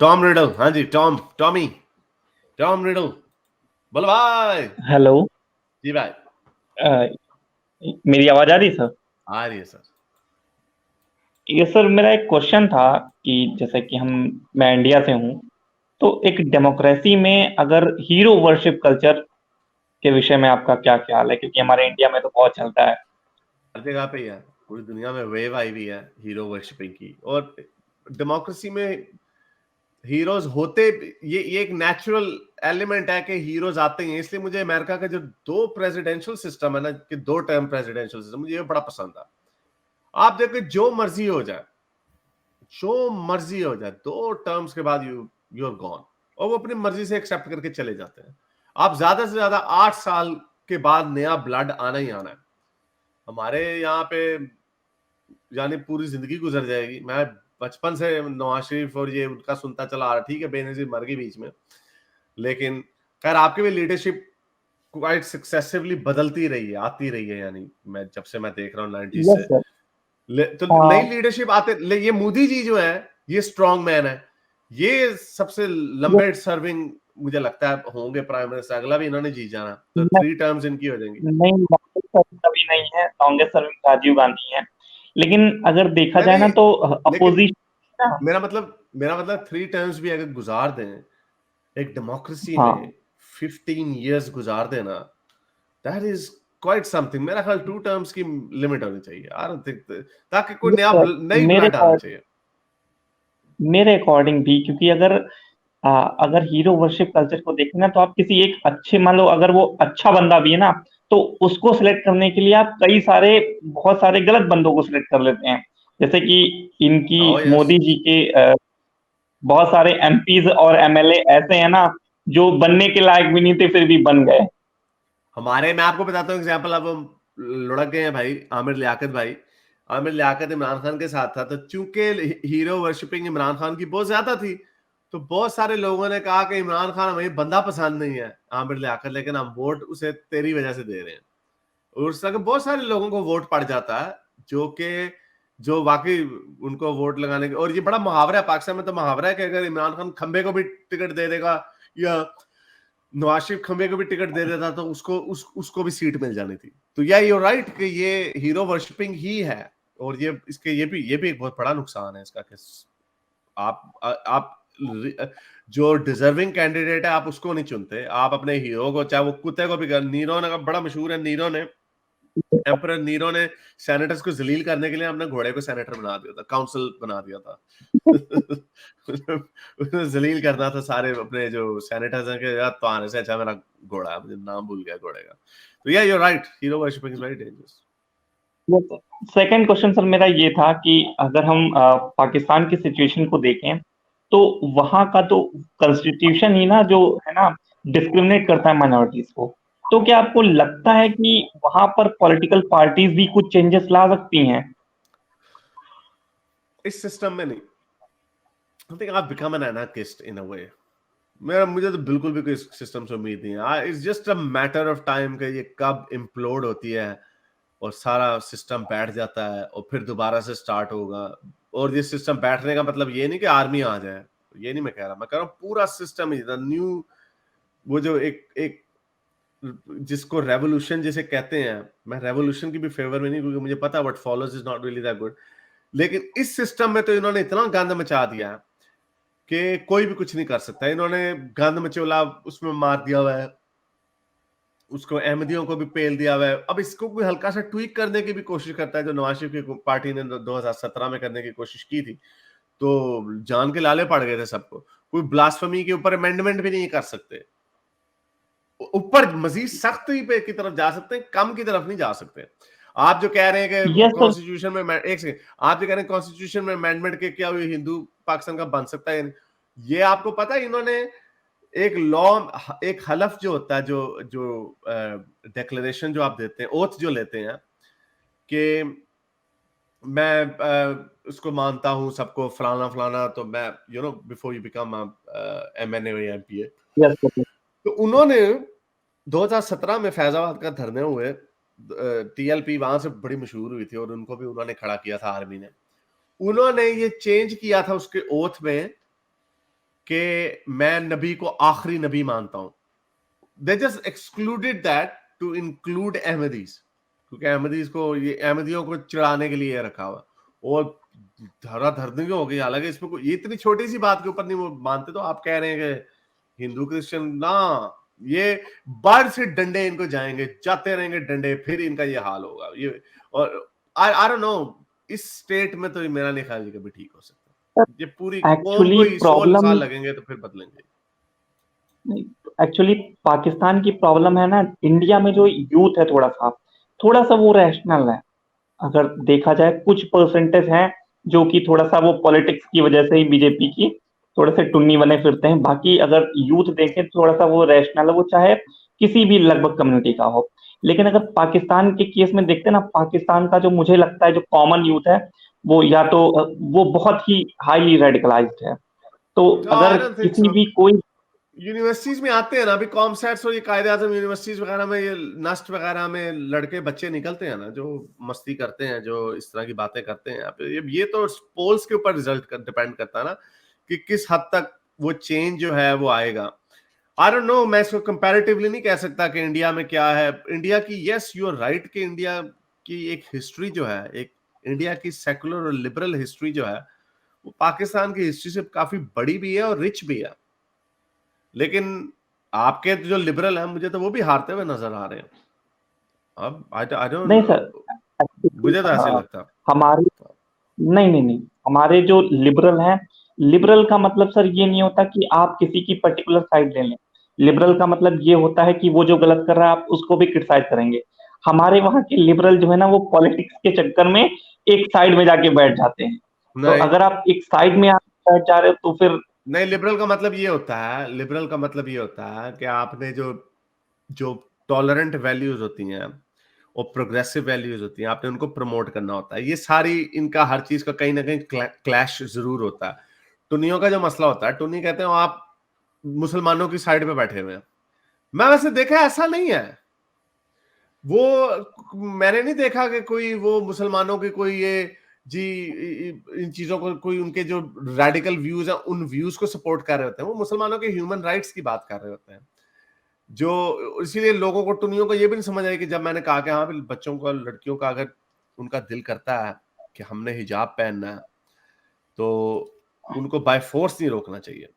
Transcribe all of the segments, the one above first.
Tom riddle, हाँ जी, Tom riddle, बोलो भाई। हेलो। जी भाई। अ, मेरी आवाज आ रही है सर? आ रही है सर। ये सर मेरा एक क्वेश्चन था कि जैसे कि हम मैं इंडिया से हूँ, तो एक डेमोक्रेसी में अगर हीरो वर्शिप कल्चर के विषय में आपका क्या ख्याल है, क्योंकि हमारे इंडिया में तो बहुत चलता है। हर जगह पे ही है। पूरी दुनिया में वेव आई हुई है हीरो वर्शिपिंग की। और डेमोक्रेसी में हीरोज होते, ये एक नेचुरल एलिमेंट है कि हीरोज आते हैं। इसलिए मुझे अमेरिका का जो दो प्रेसिडेंशियल सिस्टम है ना, कि दो टर्म प्रेसिडेंशियल सिस्टम, मुझे ये बड़ा पसंद था। आप देखो, जो मर्जी हो जाए, दो टर्म्स के बाद यू आर गॉन। और वो अपनी मर्जी से एक्सेप्ट करके चले जाते हैं। आप ज्यादा से ज्यादा 8 साल के बाद नया ब्लड आना ही आना है। हमारे यहाँ पे यानी पूरी जिंदगी गुजर जाएगी। मैं बचपन से नवाज शरीफ और ये उनका सुनता चला आ रहा, ठीक है बेनजीर मर गई बीच में, लेकिन खैर आपकी भी लीडरशिप क्वाइट सक्सेसिवली बदलती रही है, आती रही है। यानी मैं जब से मैं देख रहा हूँ 90 यस से सर। तो नई हाँ। लीडरशिप ये मोदी जी जो है, ये स्ट्रॉन्ग मैन है। ये सबसे यस। लंबे सर्विंग मुझे लगता है होंगे प्राइम मिनिस्टर। अगला भी इन्होंने जीत जाना, तो नहीं 3 टर्म्स इनकी हो जाएंगी। नहीं, लॉन्गेस्ट सर्विंग अभी नहीं है, लॉन्गेस्ट सर्विंग राजीव गांधी है। लेकिन अगर देखा नहीं जाए ना नहीं, तो लेकिन अपोजिशन ना। मेरा मतलब 3 टर्म्स भी अगर गुजार दें एक डेमोक्रेसी में, हाँ। 15 years गुजार देना, दैट इज क्वाइट समथिंग। मेरा ख्याल 2 टर्म्स की लिमिट होनी चाहिए। आई डोंट थिंक, ताकि कोई यस सर। नई मेरे ब्लड आना चाहिए। मेरे अकॉर्डिंग भी, क्योंकि अगर हीरो वर्शिप कल्चर को देखें ना, तो आप किसी एक अच्छे, मान लो अगर वो अच्छा बंदा भी है ना, तो उसको सिलेक्ट करने के लिए आप बहुत सारे गलत बंदों को सिलेक्ट कर लेते हैं। जैसे कि इनकी ओह यस। मोदी जी के बहुत सारे एमपीज और एमएलए ऐसे हैं ना, जो बनने के लायक भी नहीं थे फिर भी बन गए। मैं आपको बताता हूँ एग्जाम्पल। अब हम लुढ़क गए हैं भाई, आमिर लियाकत इमरान खान के साथ था, तो चूंकि हीरो वर्शिपिंग इमरान खान की बहुत ज्यादा थी, तो बहुत सारे लोगों ने कहा कि इमरान खान हमें बंदा पसंद नहीं है आमिर लियाकत, लेकिन हम वोट उसे तेरी वजह से दे रहे हैं। और उस तरह के बहुत सारे लोगों को वोट पड़ जाता है, जो वाकई उनको वोट लगाने के। और ये बड़ा मुहावरा है, पाकिस्तान में तो मुहावरा है कि अगर इमरान खान खंबे को भी टिकट दे देगा, या नवाज शरीफ खंबे को भी टिकट दे देता, तो उसको भी सीट मिल जानी थी। तो या यू राइट कि ये हीरो वर्शिपिंग ही है। और ये भी एक बहुत बड़ा नुकसान है इसका, कि आप जो डिजर्विंग कैंडिडेट है आप उसको नहीं चुनते, आप अपने हीरो को, चाहे वो कुत्ते को भी नीरो ने, बड़ा मशहूर है, एम्परर नीरो ने सेनेटर्स को जलील करने के लिए अपने घोड़े को सेनेटर बना दिया था, काउंसिल बना दिया था। उसने जलील करना था सारे अपने जो सेनेटर्स हैं, कि यार तुम्हारे से अच्छा मेरा घोड़ा है, मुझे नाम भूल गया घोड़े का। तो या you right, hero worshipping is very dangerous. Second question sir मेरा ये था कि अगर हम पाकिस्तान की सिचुएशन को देखें, तो वहां का तो कॉन्स्टिट्यूशन ही ना, जो है ना, डिस्क्रिमिनेट करता है माइनॉरिटीज को। तो क्या आपको लगता है कि वहां पर पॉलिटिकल पार्टीज भी कुछ चेंजेस ला सकती हैं? इस सिस्टम में नहीं। I think I become an anarchist in a way. मुझे तो बिल्कुल भी कोई सिस्टम से उम्मीद नहीं है। It's just a matter of time कि ये कब इम्प्लोड होती है और सारा सिस्टम बैठ जाता है और फिर दोबारा से स्टार्ट होगा। और ये सिस्टम बैठने का मतलब ये नहीं कि आर्मी आ जाए, ये नहीं मैं कह रहा। मैं कह रहा हूँ पूरा सिस्टम ही न्यू, वो जो एक एक जिसको रेवोल्यूशन जिसे कहते हैं। मैं रेवोल्यूशन की भी फेवर में नहीं, क्योंकि मुझे पता what follows is not really that good. लेकिन इस सिस्टम में तो इन्होंने इतना गंद मचा दिया है कि कोई भी कुछ नहीं कर सकता। इन्होंने गंद मचोला उसमें मार दिया हुआ है, उसको अहमदियों को भी पेल दिया हुआ है। अब इसको कोई हल्का सा ट्वीक करने की भी कोशिश करता है, जो नवाज शरीफ की पार्टी ने 2017 में करने की कोशिश की थी, तो जान के लाले पड़ गए थे सबको। कोई ब्लास्फेमी के ऊपर अमेंडमेंट भी नहीं कर सकते। ऊपर मजीद सख्ती पे की तरफ जा सकते हैं, कम की तरफ नहीं जा सकते। आप जो कह रहे हैं कि यस सर। कॉन्स्टिट्यूशन में, एक सेकंड, आप जो कह रहे हैं कॉन्स्टिट्यूशन में अमेंडमेंट के क्या हुई, हिंदू पाकिस्तान का बन सकता है, ये आपको पता है इन्होंने एक लॉ, एक हलफ जो होता है, जो जो डिक्लेरेशन जो आप देते हैं, ओथ जो लेते हैं कि मैं उसको मानता हूं सबको, फलाना फलाना, तो मैं बिफोर यू बिकम एमएनए या एमपीए। Yes sir. तो उन्होंने 2017 में फैजाबाद का धरने हुए, टीएलपी वहां से बड़ी मशहूर हुई थी और उनको भी उन्होंने खड़ा किया था आर्मी ने। उन्होंने ये चेंज किया था उसके ओथ में कि मैं नबी को आखिरी नबी मानता हूं, they just excluded that to include Ahmadis, क्योंकि अहमदीज को, ये अहमदियों को चिढ़ाने के लिए रखा हुआ, और धरा धरने हो गई। हालांकि इसमें कोई, ये इतनी छोटी सी बात के ऊपर नहीं वो मानते, तो आप कह रहे हैं कि हिंदू क्रिश्चियन ना, ये बाढ़ से डंडे इनको जाएंगे, जाते रहेंगे डंडे, फिर इनका ये हाल होगा। ये, और आई डोंट नो, इस स्टेट में तो मेरा नहीं ख्याल कभी ठीक हो सकता। ये पूरी कौम को एक्चुअली ही 100 प्रॉब्लम, साल लगेंगे तो फिर बदलेंगे। एक्चुअली पाकिस्तान की प्रॉब्लम है ना, इंडिया में जो यूथ है थोड़ा सा वो रैशनल है। अगर देखा जाए कुछ परसेंटेज हैं जो कि थोड़ा सा वो पॉलिटिक्स की वजह से ही बीजेपी की थोड़े से टुन्नी बने फिरते हैं। बाकी अगर यूथ देखें तो थोड़ा सा वो रैशनल है, वो चाहे किसी भी लगभग कम्युनिटी का हो। लेकिन अगर पाकिस्तान के केस में देखते हैं ना, पाकिस्तान का जो मुझे लगता है जो कॉमन यूथ है, वो या तो वो बहुत ही हाईली रेडिकलाइज्ड है। तो आई अगर डोंट थिंक किसी सो। भी कोई, यूनिवर्सिटीज में आते हैं ना अभी कॉमसेट्स और ये कायदे आजम यूनिवर्सिटीज वगैरह में, ये नस्ट वगैरह में लड़के बच्चे निकलते हैं ना, जो मस्ती करते हैं, जो इस तरह की बातें करते हैं। अब ये तो पोल्स के ऊपर रिजल्ट डिपेंड करता है ना, कि किस हद तक वो चेंज जो है वो आएगा। आई डोंट नो, मैं इसको कंपैरेटिवली नहीं कह सकता कि इंडिया में क्या है। इंडिया की, यस यू आर राइट, कि इंडिया की एक हिस्ट्री जो है, एक इंडिया की सेकुलर और लिबरल हिस्ट्री जो है, वो पाकिस्तान की हिस्ट्री से काफी बड़ी भी है और रिच भी है। लेकिन आपके जो लिबरल हैं, मुझे तो वो भी हारते हुए नजर आ रहे हैं। अब आई डोंट नहीं नो, सर, एक्चुअली मुझे तो ऐसे लगता। हमारे, नहीं, हमारे जो लिबरल हैं, लिबरल का मतलब सर ये नहीं होता कि आप किसी की पर्टिकुलर साइड ले लें। लिबरल का मतलब ये होता है कि वो जो गलत कर रहा है आप उसको भी क्रिटिसाइज करेंगे। हमारे वहाँ के लिबरल जो है ना, वो पॉलिटिक्स के चक्कर में एक साइड में जाके बैठ जाते हैं। तो नहीं अगर आप एक साइड में आके बैठ जा रहे हो तो फिर, नहीं, लिबरल का मतलब ये होता है, लिबरल का मतलब ये होता है कि आपने जो जो टॉलरेंट वैल्यूज होती हैं और प्रोग्रेसिव वैल्यूज होती हैं, आपने उनको प्रमोट करना होता है। ये सारी, इनका हर चीज का कहीं ना कहीं क्लैश जरूर होता है। टुन्नियों का जो मसला होता है, टुन्नी कहते हैं आप मुसलमानों की साइड पे बैठे हुए हैं। मैं वैसे देखा ऐसा नहीं है। वो मैंने नहीं देखा कि कोई वो मुसलमानों के कोई ये जी इन चीजों को, कोई उनके जो रेडिकल व्यूज हैं उन व्यूज को सपोर्ट कर रहे होते हैं। वो मुसलमानों के ह्यूमन राइट्स की बात कर रहे होते हैं। जो इसीलिए लोगों को, टुनियों को ये भी नहीं समझ आई कि जब मैंने कहा कि हाँ बच्चों का, लड़कियों का अगर उनका दिल करता है कि हमने हिजाब पहनना है, तो उनको बाय फोर्स नहीं रोकना चाहिए।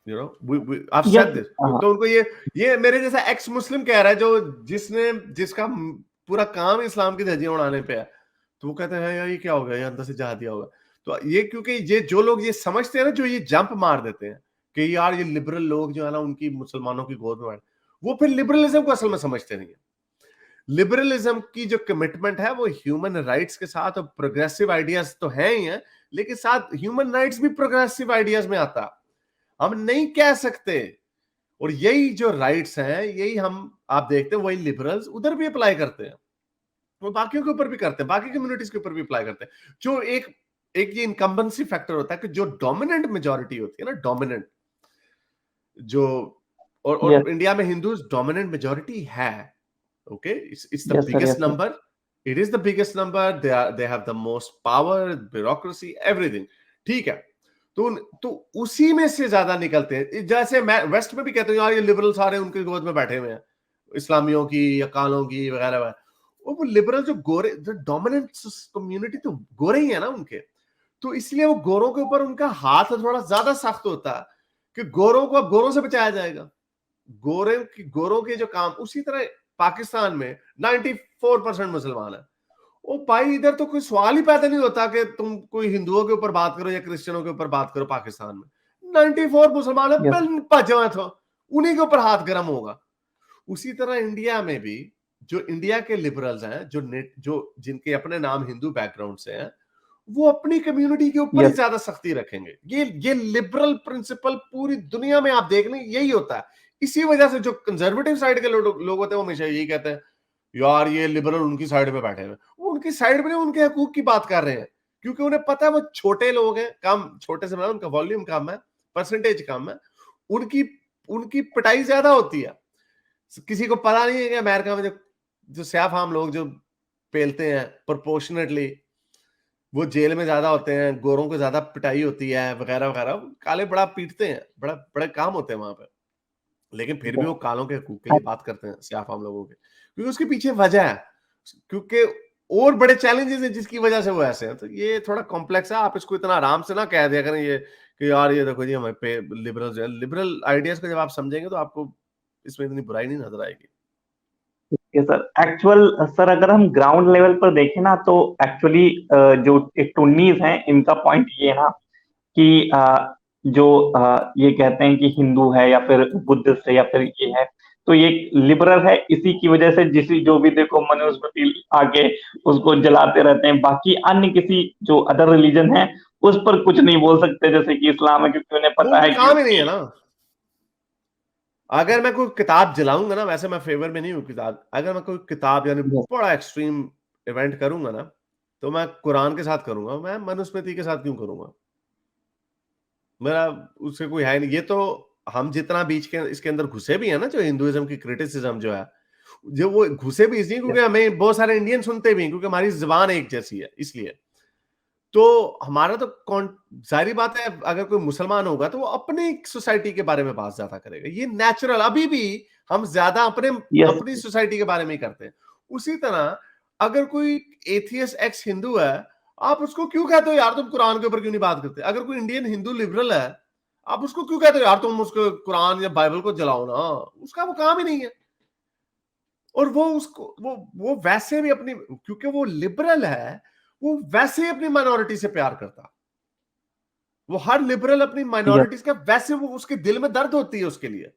You know, I've said yes, this। तो उनको ये मेरे जैसा एक्स मुस्लिम कह रहा है, जो जिसका पूरा काम इस्लाम की धज्जियां उड़ाने पे है, तो वो कहते हैं यार ये क्या हो गया, ये अंदर से जहा दिया होगा। तो ये, क्योंकि ये जो लोग ये समझते हैं ना, जो ये जंप मार देते हैं कि यार ये लिबरल लोग जो है ना, उनकी मुसलमानों की गोद में बैठ, वो फिर लिबरलिज्म को असल में समझते नहीं है। लिबरलिज्म की जो कमिटमेंट है वो ह्यूमन राइट्स के साथ, और प्रोग्रेसिव आइडियाज तो है ही है, लेकिन साथ ह्यूमन राइट्स भी प्रोग्रेसिव आइडियाज में आता है। हम नहीं कह सकते। और यही जो राइट्स हैं, यही हम, आप देखते हैं वही लिबरल्स उधर भी अप्लाई करते हैं, वो बाकियों के ऊपर भी करते हैं, बाकी कम्युनिटीज के ऊपर भी अप्लाई करते हैं। जो एक एक ये इनकम्बेंसी फैक्टर होता है कि जो डोमिनेंट मेजोरिटी होती है ना, डोमिनेंट जो, यस, और इंडिया में हिंदूज डोमिनेंट मेजोरिटी है। Okay, it's the yes sir, biggest yes sir, number, it is the biggest number, they have the most power, bureaucracy, everything. ठीक है। तो उसी में से ज्यादा निकलते हैं। जैसे मैं वेस्ट में भी कहता हूँ यार ये लिबरल सारे उनके गोद में बैठे हुए हैं, इस्लामियों की या कालों की वगैरह वगैरह। वो लिबरल जो गोरे, जो डोमिनेंट कम्युनिटी, तो गोरे ही है ना उनके। तो इसलिए वो गोरों के ऊपर उनका हाथ थोड़ा ज्यादा सख्त होता है कि गोरों को अब गोरों से बचाया जाएगा। गोरों के जो काम, उसी तरह पाकिस्तान में 94% मुसलमान है। ओ भाई, इधर तो कोई सवाल ही पैदा नहीं होता कि तुम कोई हिंदुओं के ऊपर बात करो या क्रिश्चियनों के ऊपर बात करो। पाकिस्तान में 94 मुसलमान है, यस, भजवा था, उन्हीं के ऊपर हाथ गर्म होगा। उसी तरह इंडिया में भी जो इंडिया के लिबरल्स हैं, जो जिनके अपने नाम हिंदू बैकग्राउंड से हैं, वो अपनी कम्युनिटी के ऊपर ही यस, ज्यादा सख्ती रखेंगे। ये लिबरल प्रिंसिपल पूरी दुनिया में आप देख लें, यही होता है। इसी वजह से जो कंजर्वेटिव साइड के लोग होते हैं, वो हमेशा यही कहते हैं यार ये लिबरल उनकी साइड पे बैठे हुए। वो उनकी साइड में उनके हकूक की बात कर रहे हैं, क्योंकि उन्हें पता है वो छोटे लोग हैं, कम, छोटे से मतलब उनका वॉल्यूम कम है, परसेंटेज कम है, उनकी उनकी पिटाई ज्यादा होती है। किसी को पता नहीं है कि अमेरिका में जो जो स्याह फाम लोग जो पेलते हैं प्रोपोर्शनेटली, वो जेल में ज्यादा होते हैं, गोरों को ज्यादा पिटाई होती है वगैरह वगैरह, काले बड़ा पीटते हैं, बड़ा बड़े काम होते हैं वहां पे, लेकिन फिर भी वो कालों के हकूक के लिए बात करते हैं, सियाफ आम लोगों के, क्योंकि उसके पीछे वजह है, क्योंकि और बड़े चैलेंजेस हैं जिसकी वजह से वो ऐसे हैं। तो ये थोड़ा कॉम्प्लेक्स है, आप इसको इतना आराम से ना कह दिया करें ये कि यार ये देखो जी हमें पे लिबरल जो है, लिबरल आइडियाज को जब आप समझेंगे तो आपको इसमें इतनी बुराई नहीं नजर आएगी। ओके सर, एक्चुअल सर अगर हम ग्राउंड लेवल पर देखें ना तो एक्चुअली जो टुन्नीज हैं इनका पॉइंट ये है ना कि जो ये कहते हैं कि हिंदू है या फिर बुद्धिस्ट है या फिर ये है, तो ये लिबरल है, इसी की वजह से जिस जो भी देखो मनुस्मृति आके उसको जलाते रहते हैं, बाकी अन्य किसी जो अदर रिलीजन है उस पर कुछ नहीं बोल सकते, जैसे कि इस्लाम है, क्योंकि उन्हें वो पता उनका है कि काम ही नहीं है उसकी ना। अगर मैं कोई किताब जलाऊंगा ना, वैसे मैं फेवर में नहीं हूँ किताब, अगर मैं कोई किताब यानी बड़ा एक्सट्रीम इवेंट करूंगा ना, तो मैं कुरान के साथ करूंगा, मैं मनुस्मृति के साथ क्यों करूंगा? मेरा उससे कोई है नहीं। ये तो हम जितना बीच के इसके अंदर घुसे भी है ना, जो हिंदुइज्म की क्रिटिसिज्म जो है, जो वो घुसे भी इसलिए क्योंकि हमें बहुत सारे इंडियन सुनते भी हैं, क्योंकि हमारी जुबान एक जैसी है इसलिए। तो हमारा तो जाहिर बात है, अगर कोई मुसलमान होगा तो वो अपनी सोसाइटी के बारे में बात ज्यादा करेगा, ये नेचुरल। अभी भी हम ज्यादा यस अपनी सोसाइटी के बारे में ही करते हैं। उसी तरह अगर कोई एथियस्ट एक्स हिंदू है, आप उसको क्यों कहते हो यार तुम कुरान के ऊपर क्यों नहीं बात करते? अगर कोई इंडियन हिंदू लिबरल है, आप उसको क्यों कहते हो यार तुम उसको कुरान या बाइबल को जलाओ ना? उसका वो काम ही नहीं है। और वो उसको वो वैसे भी अपनी, क्योंकि वो लिबरल है, वो वैसे ही अपनी माइनॉरिटी से प्यार करता। वो हर लिबरल अपनी यस माइनॉरिटीज का वैसे, वो उसके दिल में दर्द होती है उसके लिए,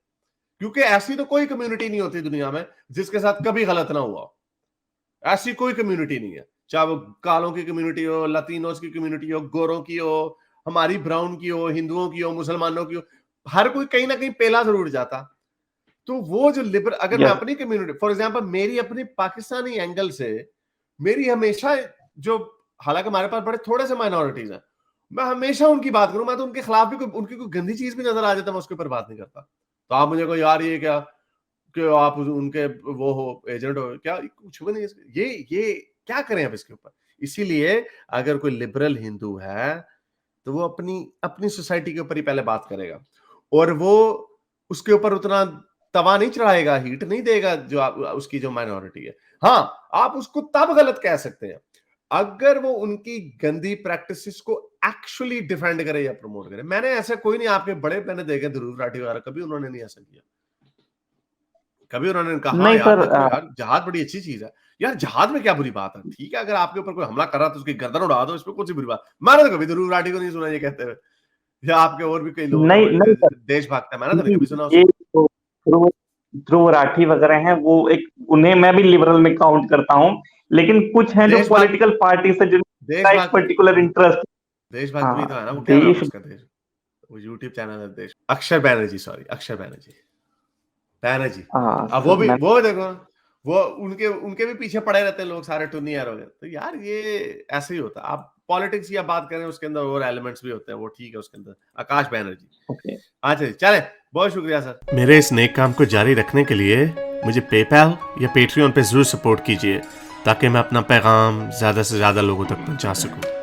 क्योंकि ऐसी तो कोई कम्युनिटी नहीं होती दुनिया में जिसके साथ कभी गलत ना हुआ। ऐसी कोई कम्युनिटी नहीं है, चाहे वो कालों की कम्युनिटी हो, लतीनोस की कम्युनिटी हो, गोरों की हो, हमारी ब्राउन की हो, हिंदुओं की हो, मुसलमानों की हो, हर कोई कहीं ना कहीं पेला जरूर जाता। तो वो जो लिबरल, अगर मैं यस अपनी कम्युनिटी फॉर एग्जांपल, मेरी अपनी पाकिस्तानी एंगल से, मेरी हमेशा जो, हालांकि हमारे पास बड़े थोड़े से माइनॉरिटीज हैं, मैं हमेशा उनकी बात करूं, मैं तो उनके खिलाफ भी उनकी कोई गंदी चीज भी नजर आ जाता है, मैं उसके ऊपर बात नहीं करता। तो आप मुझे को यार ये क्या कि आप उनके वो हो, एजेंट हो क्या? कुछ भी नहीं है। ये क्या करें आप इसके ऊपर? इसीलिए अगर कोई लिबरल हिंदू है तो वो अपनी अपनी सोसाइटी के ऊपर ही पहले बात करेगा, और वो उसके ऊपर उतना तवा नहीं चढ़ाएगा, हीट नहीं देगा जो उसकी जो माइनॉरिटी है। हाँ, आप उसको तब गलत कह सकते हैं अगर वो उनकी गंदी प्रैक्टिसेस को एक्चुअली डिफेंड करे या प्रमोट करे। मैंने ऐसा कोई नहीं, आपके बड़े मैंने देखे ध्रुव राठी वगैरह, कभी उन्होंने नहीं ऐसा किया। कभी उन्होंने कहा हाँ नहीं यार सर देखो यार जहाद बड़ी अच्छी चीज है, यार जहाद में क्या बुरी बात है? ठीक है, अगर आपके ऊपर कोई हमला कर रहा है तो उसकी गर्दन उड़ा दो, इसमें कौन सी बुरी बात? मैंने तो कभी ध्रुव राठी को नहीं सुना ये कहते हुए, या आपके और भी कई लोग हैं नहीं नहीं सर देशभक्त है, मैंने तो नहीं नहीं, कभी सुना ये उसको। जो ध्रुव ध्रुव राठी वगैरह हैं वो एक, उन्हें मैं भी लिबरल में काउंट करता हूँ, लेकिन कुछ हैं जो देशभक्त, पॉलिटिकल पार्टी से जिनका एक देशभक्त, पर्टिकुलर इंटरेस्ट। देशभक्त भी तो है ना, हाँ वो क्या नाम है देश। उसका? देश, वो यूट्यूब चैनल है देश, अक्षर बैनर्जी, सॉरी अक्षर बैनर्जी, बैनर्जी। हाँ अब सर मैं। वो देखो, वो उनके उनके भी पीछे पड़े रहते हैं लोग सारे, टुन्नी यार वगैरह। तो यार ये ऐसे ही होता है। आप पॉलिटिक्स की आप बात करें, उसके अंदर और एलिमेंट्स भी होते हैं, वो ठीक है उसके अंदर। आकाश बैनर्जी। ओके अच्छा जी, चले, बहुत शुक्रिया सर। मेरे इस नेक काम को जारी रखने के लिए मुझे पेपैल या पेट्रियन पे जरूर सपोर्ट कीजिए, ताकि मैं अपना पैगाम ज्यादा से ज्यादा लोगों तक पहुंचा सकूं।